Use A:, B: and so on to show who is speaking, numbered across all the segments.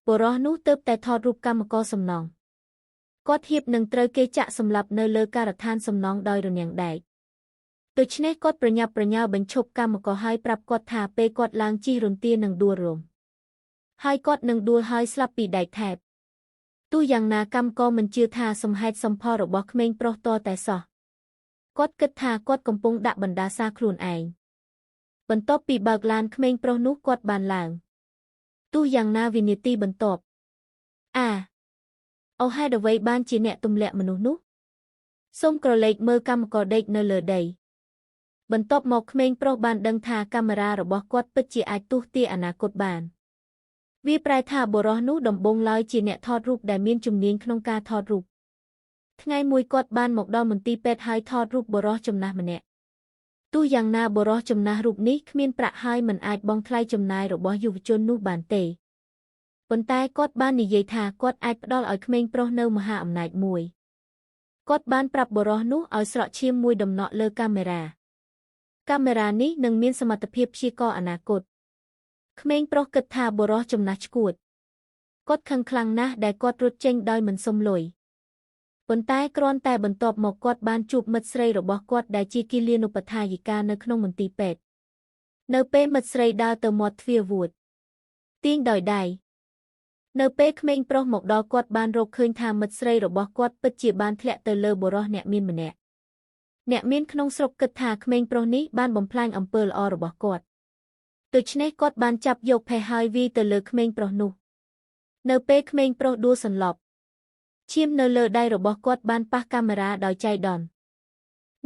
A: បុរសនោះទើបតែថតរូបកម្មករសំណង់គាត់ហៀបនឹងត្រូវគេចាក់សម្លាប់នៅលើការដ្ឋានសំណង់ដោយរនាំងដែកដូច្នេះគាត់ប្រញាប់ប្រញាល់បញ្ឈប់កម្មករហើយប្រាប់គាត់ថាពេលគាត់ឡើងជិះរន្ទានឹងដួលរំហើយគាត់នឹងដួលហើយស្លាប់ពីដែកថែបទោះយ៉ាងណាកម្មករមិនជឿថាសំហេតុសំផលរបស់ក្មេងប្រុសតតែសោះគាត់គិតថាគាត់កំពុងដាក់បណ្ដាសាខ្លួនឯងបន្ទាប់ពីបើកឡានក្មេងប្រុសនោះគាត់បានឡើងទោះយ៉ាងណាវិនាទីបន្ទាប់អូហេតុអ្វីបានជាអ្នកទម្លាក់មនុស្សនោះសូមក្រឡេកមើលកម្មករដេកនៅលើដីបន្ទាប់មកក្មេងប្រុសបានដឹងថាកាមេរ៉ារបស់គាត់ពិតជាអាចទស្សន៍ទាយអនាគតបានវាប្រែថាបុរសនោះដំបូងឡើយជាអ្នកថតរូបដែលមានជំនាញក្នុងការថតរូបថ្ងៃមួយគាត់បានមកដល់មន្ទីរពេទ្យហើយថតរូបបុរសចំណាស់ម្នាក់ទោះយ៉ាងណាបុរសចំណាស់រូបនេះគ្មានប្រាក់ហើយមិនអាចបង់ថ្លៃចំណាយរបស់យុវជននោះបានទេប៉ុន្តែគាត់បាននិយាយថាគាត់អាចផ្ដល់ឲ្យក្មេងប្រុសនៅមហាអំណាចមួយគាត់បានប្រាប់បុរសនោះឲ្យស្រក់ឈាមមួយដំណក់លើកាមេរ៉ានេះនឹងមានសមត្ថភាពព្យាករណ៍អនាគតក្មេងប្រុសគិតថាបុរសចំណាស់ឆ្កួតគាត់ខឹងខ្លាំងណាស់ដែលគាត់រត់ចេញដោយមិនសុំលុយប៉ុន្តែគ្រាន់តែបន្ទាប់មកគាត់បានជួបមិត្តស្រីរបស់គាត់ដែលជាគិលានុបដ្ឋាយិកានៅក្នុងមន្ទីរពេទ្យនៅពេលមិត្តស្រីដើរទៅមាត់ទ្វារវួតទាញដោយដៃនៅពេលក្មេងប្រុសមកដល់គាត់បានរកឃើញថាមិត្តស្រីរបស់គាត់ពិតជាបានធ្លាក់ទៅលើបុរសអ្នកមានម្នាក់អ្នកមានក្នុងស្រុកគិតថាក្មេងប្រុសនេះបានបំផ្លាញអំពើល្អរបស់គាត់ដូច្នេះគាត់បានចាប់យកផេះហើយវាយទៅលើក្មេងប្រុសនោះនៅពេលក្មេងប្រុសដួលសន្លប់ឈាមនៅលើដៃរបស់គាត់បានប៉ះកាមេរ៉ាដោយចៃដន្យ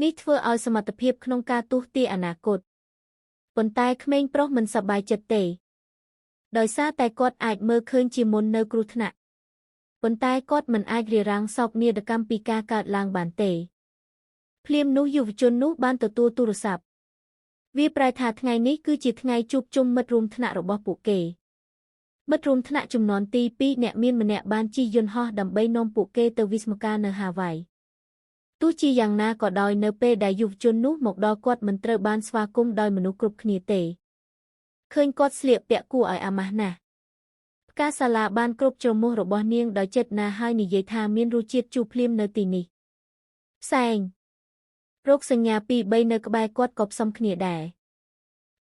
A: នេះធ្វើឲ្យសមត្ថភាពក្នុងការទស្សន៍ទាយអនាគតប៉ុន្តែក្មេងប្រុសមិនសប្បាយចិត្តទេដោយសារតែគាត់អាចមើលឃើញជាមុននៅគ្រោះថ្នាក់ប៉ុន្តែគាត់មិនអាចរារាំងសោកនាដកម្មពីការកើតឡើងបានទេភ្លាមនោះយុវជននោះបានទទួលទូរស័ព្ទវាប្រែថាថ្ងៃនេះគឺជាថ្ងៃជួបជុំមិត្តរួមថ្នាក់របស់ពួកគេមិត្តរួមថ្នាក់ចំនួនទី2អ្នកមានម្នាក់បានជិះយន្តហោះដើម្បីនាំពួកគេទៅវិស្មការនៅហាវ៉ៃទោះជាយ៉ាងណាក៏ដោយនៅពេលដែលយុវជននោះមកដល់គាត់មិនត្រូវបានស្វាគមន៍ដោយមនុស្សគ្រប់គ្នាទេឃើញគាត់ស្លៀកពាក់គួរឲ្យអាម៉ាស់ណាស់ផ្កាសាឡាបានគ្រប់ជ្រមុះរបស់នាងដោយចិត្តណាហើយនិយាយថាមានរសជាតិជូរភ្លាមនៅទីនេះផ្សែងរោគសញ្ញា2 3នៅក្បែរគាត់ក៏ផ្សំគ្នាដែរ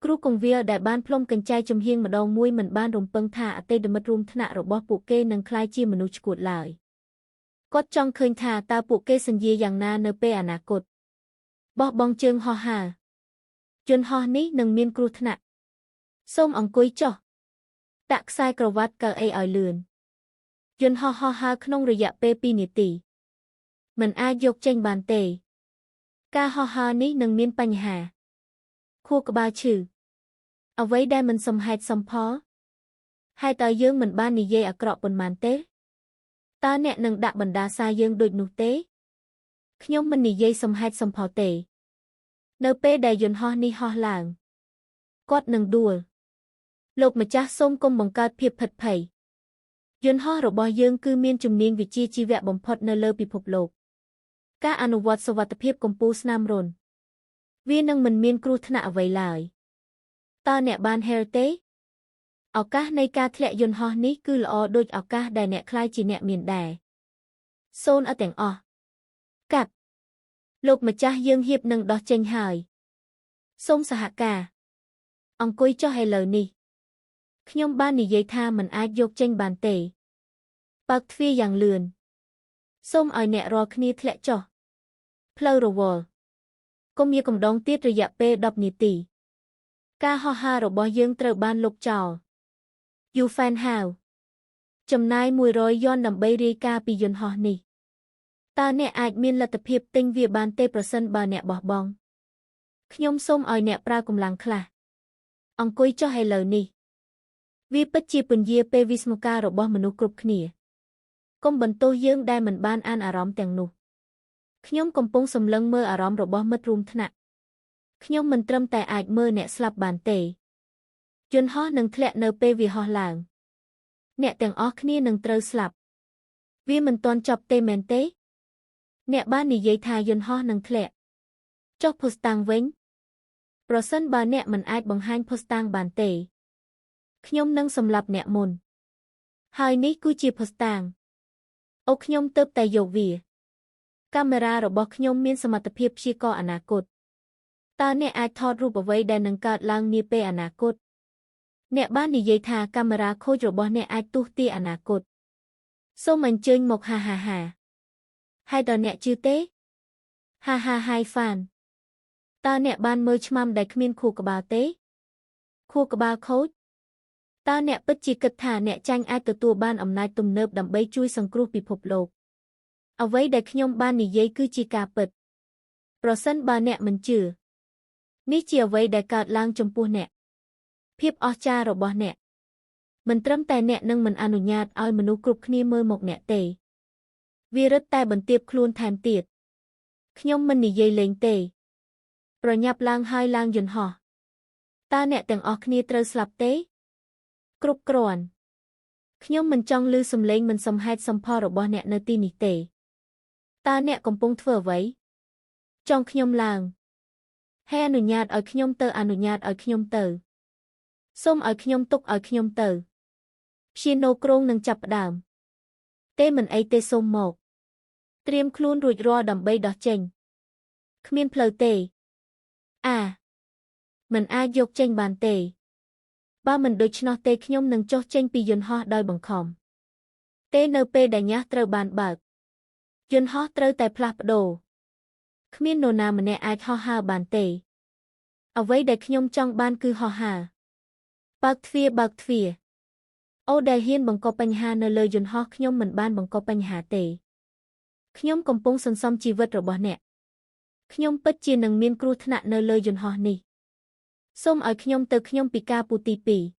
A: គ្រូកងវាលដែលបានផ្លុំកញ្ចៃចំហៀងម្ដងមួយមិនបានរំពឹងថាអតីតមិត្តរួមថ្នាក់របស់ពួកគេនឹងក្លាយជាមនុស្សឆ្កួតឡើយគាត់ចង់ឃើញថាតើពួកគេសន្យាយ៉ាងណានៅពេលអនាគតបោះបង់ជើងហោះហើរយន្តហោះនេះនឹងមានគ្រោះថ្នាក់សូមអង្គុយចុះដាក់ខ្សែក្រវ៉ាត់កៅអីឲ្យលឿនយន្តហោះហោះហើរក្នុងរយៈពេល2នាទីមិនអាចយកចេញបានទេការហោះហើរនេះនឹងមានបញ្ហាខួរក្បាលឈឺអ្វីដែលមិនសមហេតុសមផលហេតុឲ្យយើងមិនបាននិយាយអាក្រក់ប៉ុន្មានទេតើអ្នកនឹងដាក់បណ្ដាសាយើងដូចនោះទេខ្ញុំមិននិយាយសមហេតុសមផលទេនៅពេលដែលយន្តហោះនេះហោះឡើងគាត់នឹងដួលលោកម្ចាស់សូមកុំបង្កើតភាពភិតភ័យយន្តហោះរបស់យើងគឺមានជំនាញវិជ្ជាជីវៈបំផុតនៅលើពិភពលោកការអនុវត្តសុវត្ថិភាពកម្ពុជាស្នាមរន្ធវានឹងមិនមានគ្រោះថ្នាក់អ្វីឡើយតើអ្នកបានហេរទេឱកាសនៃការធ្លាក់យន្តហោះនេះគឺល្អដូចឱកាសដែលអ្នកខ្លាយជាអ្នកមានដែរសូនអត់ទាំងអស់កាត់លោកម្ចាស់យើងហៀបនឹងដោះចេញហើយសូមសហការអង្គុយចុះឥឡូវនេះខ្ញុំបាននិយាយថាមិនអាចយកចេញបានទេបើកទ្វារយ៉ាងលឿនសូមឲ្យអ្នករាល់គ្នាធ្លាក់ចុះផ្លូវរវល់កុំយាកំដងទៀតរយៈពេល10នាទីការហោះហើររបស់យើងត្រូវបានលុបចោលយូហ្វែនហាវចំណាយ100 យ៉នដើម្បីរាយការណ៍ពីយន្តហោះនេះតើអ្នកអាចមានលទ្ធភាពទិញវាបានទេប្រសិនបើអ្នកបោះបង់ខ្ញុំសូមឲ្យអ្នកប្រើកម្លាំងខ្លះអង្គុយចុះឥឡូវនេះវាពិតជាពន្យាពេលវិស្មការរបស់មនុស្សគ្រប់គ្នាកុំបន្ទោសយើងដែលមិនបានអានអារម្មណ៍ទាំងនោះខ្ញុំកំពុងសម្លឹងមើលអារម្មណ៍របស់មិត្តរួមថ្នាក់ខ្ញុំមិនត្រឹមតែអាចមើលអ្នកស្លាប់បានទេយន្តហោះនឹងធ្លាក់នៅពេលវាហោះឡើងអ្នកទាំងអស់គ្នានឹងត្រូវស្លាប់វាមិនទាន់ចប់ទេមែនទេអ្នកបាននិយាយថាយន្តហោះនឹងធ្លាក់ចុះភស្តុតាងវិញប្រសិនបើអ្នកមិនអាចបង្ហាញភស្តុតាងបានទេខ្ញុំនឹងសម្លាប់អ្នកមុន ហើយនេះគឺជាភស្តុតាងអូខ្ញុំទើបតែយកវាកាមេរ៉ារបស់ខ្ញុំមានសមត្ថភាពព្យាករណ៍អនាគតតើអ្នកអាចថតរូបអ្វីដែលនឹងកើតឡើងនាពេលអនាគតអ្នកបាននិយាយថាកាមេរ៉ាខូចរបស់អ្នកអាចទស្សន៍ទាយអនាគតសូមអញ្ជើញមកហាហើយតើអ្នកជឿទេហើយហ្វានតើអ្នកបានមើលឆ្មាំដែលគ្មានខួរក្បាលទេខួរក្បាលខូចតើអ្នកពិតជាគិតថាអ្នកចាញ់អាចទទួលបានអំណាចទំនើបដើម្បីជួយសង្គ្រោះពិភពលោកអ្វីដែលខ្ញុំបាននិយាយគឺជាការពិតប្រសិនបើអ្នកមិនជឿនេះជាអ្វីដែលកើតឡើងចំពោះអ្នកភាពអស្ចារ្យរបស់អ្នកមិនត្រឹមតែអ្នកនឹងមិនអនុញ្ញាតឲ្យមនុស្សគ្រប់គ្នាមើលមកអ្នកទេវារឹតតែបន្ទាបខ្លួនថែមទៀតខ្ញុំមិននិយាយលេងទេប្រញាប់ឡើងហើយឡើងយន្តហោះតើអ្នកទាំងអស់គ្នាត្រូវស្លាប់ទេគ្រប់គ្រាន់ខ្ញុំមិនចង់ឮសំឡេងមិនសមហេតុសមផលរបស់អ្នកនៅទីនេះទេតើអ្នកកំពុងធ្វើអ្វីចង់ខ្ញុំឡើងហើយអនុញ្ញាតឲ្យខ្ញុំទៅសូមឲ្យខ្ញុំទុកឲ្យខ្ញុំទៅព្យាណូគ្រោងនឹងចាប់ផ្ដើមទេមិនអីទេសូមមកត្រៀមខ្លួនរួចរាល់ដើម្បីដោះចេញគ្មានផ្លូវទេមិនអាចយកចេញបានទេបើមិនដូច្នោះទេខ្ញុំនឹងចុះចេញពីយន្តហោះដោយបង្ខំទេនៅពេលដែលញ៉ាស់ត្រូវបានបើកយន្តហោះត្រូវតែផ្លាស់ប្ដូរគ្មាននរណាម្នាក់អាចហោះហើរបានទេអ្វីដែលខ្ញុំចង់បានគឺហោះហើរបើកទ្វារអូដែលហ៊ានបង្កបញ្ហានៅលើយន្តហោះខ្ញុំមិនបានបង្កបញ្ហាទេខ្ញុំកំពុងសន្សំជីវិតរបស់អ្នកខ្ញុំពិតជានឹងមានគ្រោះថ្នាក់នៅលើយន្តហោះនេះសូមឲ្យខ្ញុំទៅខ្ញុំពិការពូទី2